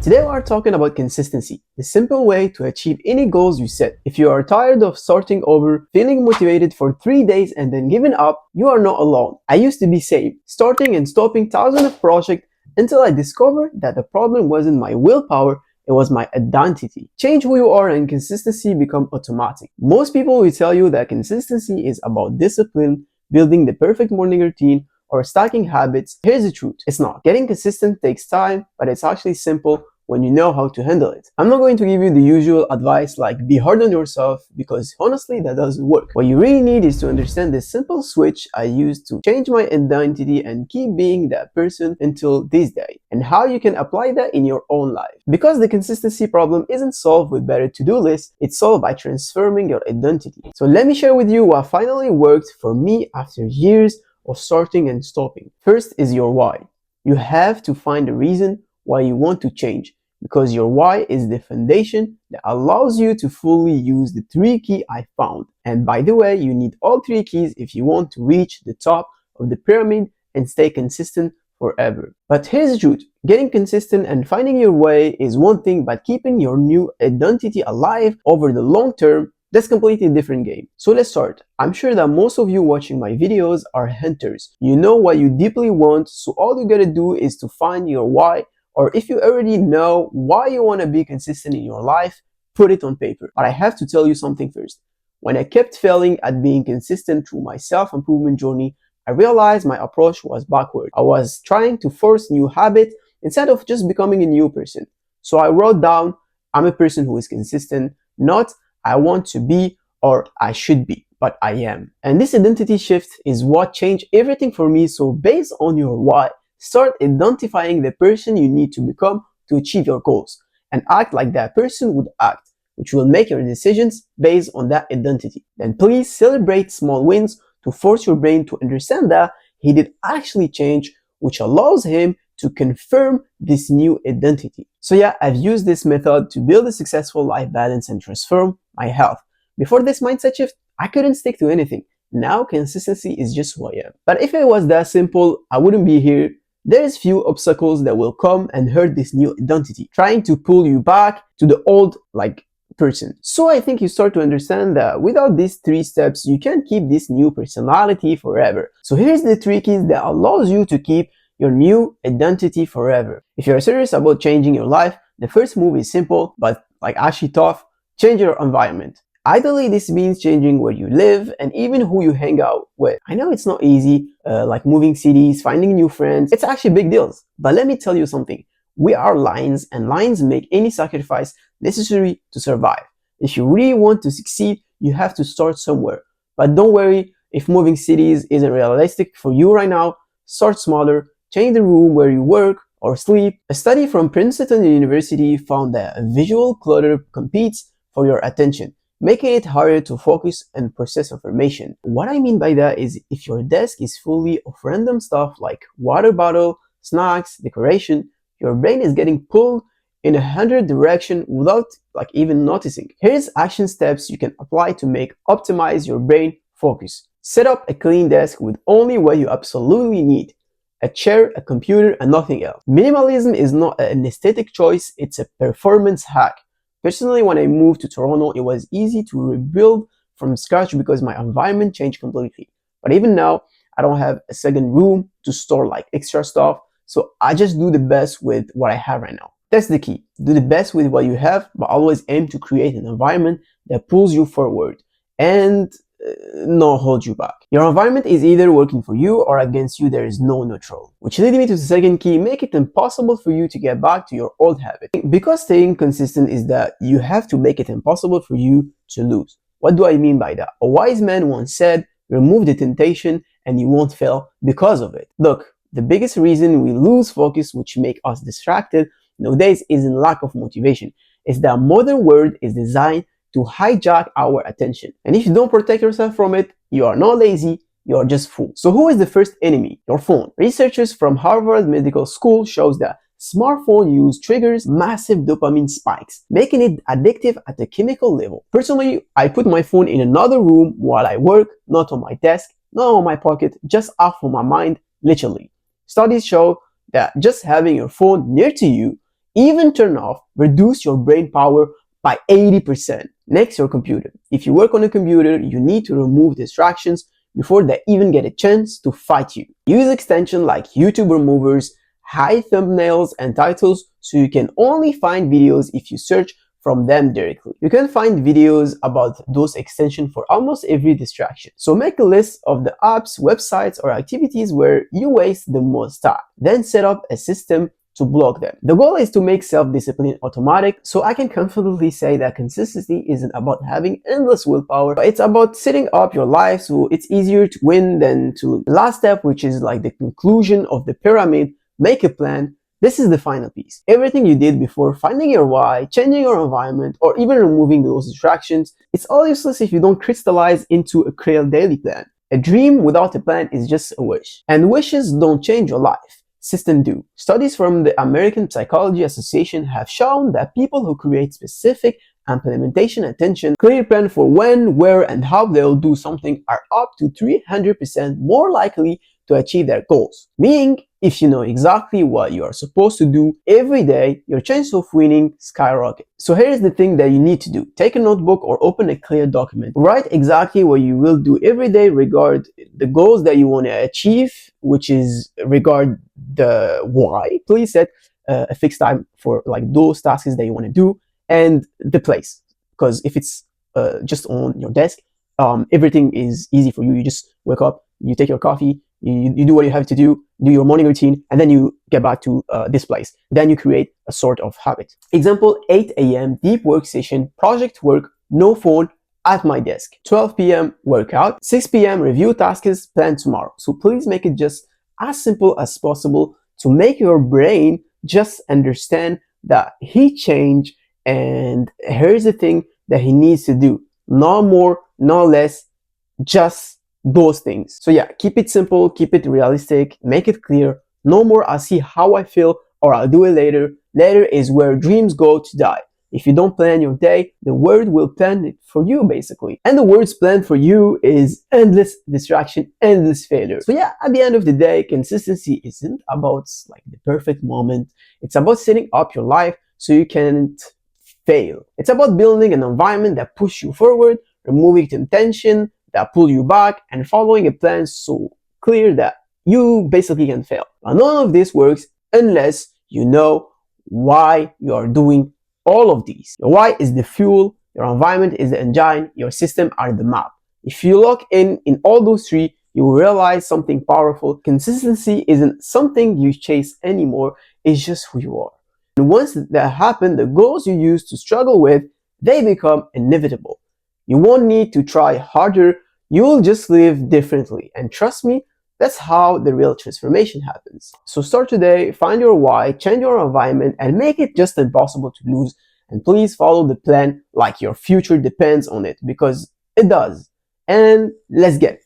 Today we are talking about consistency, the simple way to achieve any goals you set. If you are tired of starting over, feeling motivated for 3 days and then giving up, you are not alone. I used to be same, starting and stopping thousands of projects until I discovered that the problem wasn't my willpower, it was my identity. Change who you are and consistency become automatic. Most people will tell you that consistency is about discipline, building the perfect morning routine, or stacking habits. Here's the truth. It's not. Getting consistent takes time, but it's actually simple when you know how to handle it. I'm not going to give you the usual advice like be hard on yourself because honestly that doesn't work. What you really need is to understand the simple switch I used to change my identity and keep being that person until this day, and how you can apply that in your own life. Because the consistency problem isn't solved with better to-do lists, it's solved by transforming your identity. So let me share with you what finally worked for me after years of starting and stopping. First is your why. You have to find a reason why you want to change, because your why is the foundation that allows you to fully use the 3 keys I found. And by the way, you need all 3 keys if you want to reach the top of the pyramid and stay consistent forever. But here's the truth. Getting consistent and finding your way is one thing, but keeping your new identity alive over the long term, that's completely different game. So let's start. I'm sure that most of you watching my videos are hunters. You know what you deeply want, so all you gotta do is to find your why, or if you already know why you wanna be consistent in your life, put it on paper. But I have to tell you something first. When I kept failing at being consistent through my self-improvement journey, I realized my approach was backward. I was trying to force new habits instead of just becoming a new person. So I wrote down, I'm a person who is consistent, not I want to be or I should be, but I am. And this identity shift is what changed everything for me. So based on your why, start identifying the person you need to become to achieve your goals and act like that person would act, which will make your decisions based on that identity. Then please celebrate small wins to force your brain to understand that he did actually change, which allows him to confirm this new identity. So yeah, I've used this method to build a successful life balance and transform my health. Before this mindset shift, I couldn't stick to anything. Now consistency is just who I am. But if it was that simple, I wouldn't be here. There's few obstacles that will come and hurt this new identity, trying to pull you back to the old person. So I think you start to understand that without these 3 steps, you can't keep this new personality forever. So here's the 3 keys that allows you to keep your new identity forever. If you're serious about changing your life, the first move is simple, but actually tough. Change your environment. Ideally, this means changing where you live and even who you hang out with. I know it's not easy, like moving cities, finding new friends. It's actually big deals. But let me tell you something. We are lions, and lions make any sacrifice necessary to survive. If you really want to succeed, you have to start somewhere. But don't worry if moving cities isn't realistic for you right now. Start smaller. Change the room where you work or sleep. A study from Princeton University found that visual clutter competes for your attention, making it harder to focus and process information. What I mean by that is if your desk is fully of random stuff like water bottle, snacks, decoration, your brain is getting pulled in 100 directions without even noticing. Here's action steps you can apply to optimize your brain focus. Set up a clean desk with only what you absolutely need. A chair, a computer, and nothing else. Minimalism is not an aesthetic choice, it's a performance hack. Personally, when I moved to Toronto, it was easy to rebuild from scratch because my environment changed completely. But even now, I don't have a second room to store extra stuff, so I just do the best with what I have right now. That's the key. Do the best with what you have, but always aim to create an environment that pulls you forward and not hold you back. Your environment is either working for you or against you. There is no neutral. Which leads me to the second key, make it impossible for you to get back to your old habit. Because staying consistent is that you have to make it impossible for you to lose. What do I mean by that? A wise man once said, remove the temptation and you won't fail because of it. Look, the biggest reason we lose focus, which make us distracted nowadays, isn't lack of motivation. It's that modern world is designed to hijack our attention. And if you don't protect yourself from it, you are not lazy, you are just fool. So who is the first enemy? Your phone. Researchers from Harvard Medical School shows that smartphone use triggers massive dopamine spikes, making it addictive at a chemical level. Personally, I put my phone in another room while I work, not on my desk, not on my pocket, just off of my mind, literally. Studies show that just having your phone near to you even turn off, reduce your brain power by 80%. Next, your computer. If you work on a computer, you need to remove distractions before they even get a chance to fight you. Use extensions like YouTube removers, hide thumbnails and titles so you can only find videos if you search from them directly. You can find videos about those extensions for almost every distraction. So make a list of the apps, websites, or activities where you waste the most time. Then set up a system to block them. The goal is to make self-discipline automatic, so I can confidently say that consistency isn't about having endless willpower, but it's about setting up your life so it's easier to win than to lose. The last step, which is like the conclusion of the pyramid, make a plan. This is the final piece. Everything you did before finding your why, changing your environment, or even removing those distractions, it's all useless if you don't crystallize into a clear daily plan. A dream without a plan is just a wish. And wishes don't change your life. Systems do. Studies from the American Psychology Association have shown that people who create specific implementation attention, clear plan for when, where, and how they'll do something are up to 300% more likely to achieve their goals. Meaning, if you know exactly what you are supposed to do every day, your chance of winning skyrocket. So here's the thing that you need to do. Take a notebook or open a clear document. Write exactly what you will do every day regard the goals that you want to achieve, which is regard the why. Please set a fixed time for like those tasks that you want to do and the place. Because if it's just on your desk, everything is easy for you. You just wake up, you take your coffee, you do what you have to do your morning routine, and then you get back to this place. Then you create a sort of habit. Example, 8 a.m. deep work session, project work, no phone, at my desk. 12 p.m. workout, 6 p.m. review tasks planned tomorrow. So please make it just as simple as possible to make your brain just understand that he changed and here's the thing that he needs to do. No more, no less, just those things. So yeah, keep it simple, keep it realistic, make it clear. No more I'll see how I feel or I'll do it later. Later is where dreams go to die. If you don't plan your day, the world will plan it for you basically. And the world's plan for you is endless distraction, endless failure. So yeah, at the end of the day, consistency isn't about like the perfect moment. It's about setting up your life so you can't fail. It's about building an environment that pushes you forward, removing temptation that pull you back, and following a plan so clear that you basically can fail. But none of this works unless you know why you are doing all of these. Your why is the fuel, your environment is the engine, your system are the map. If you lock in all those three, you will realize something powerful. Consistency isn't something you chase anymore, it's just who you are. And once that happens, the goals you used to struggle with, they become inevitable. You won't need to try harder, you'll just live differently. And trust me, that's how the real transformation happens. So start today, find your why, change your environment, and make it just impossible to lose. And please follow the plan like your future depends on it, because it does. And let's get it.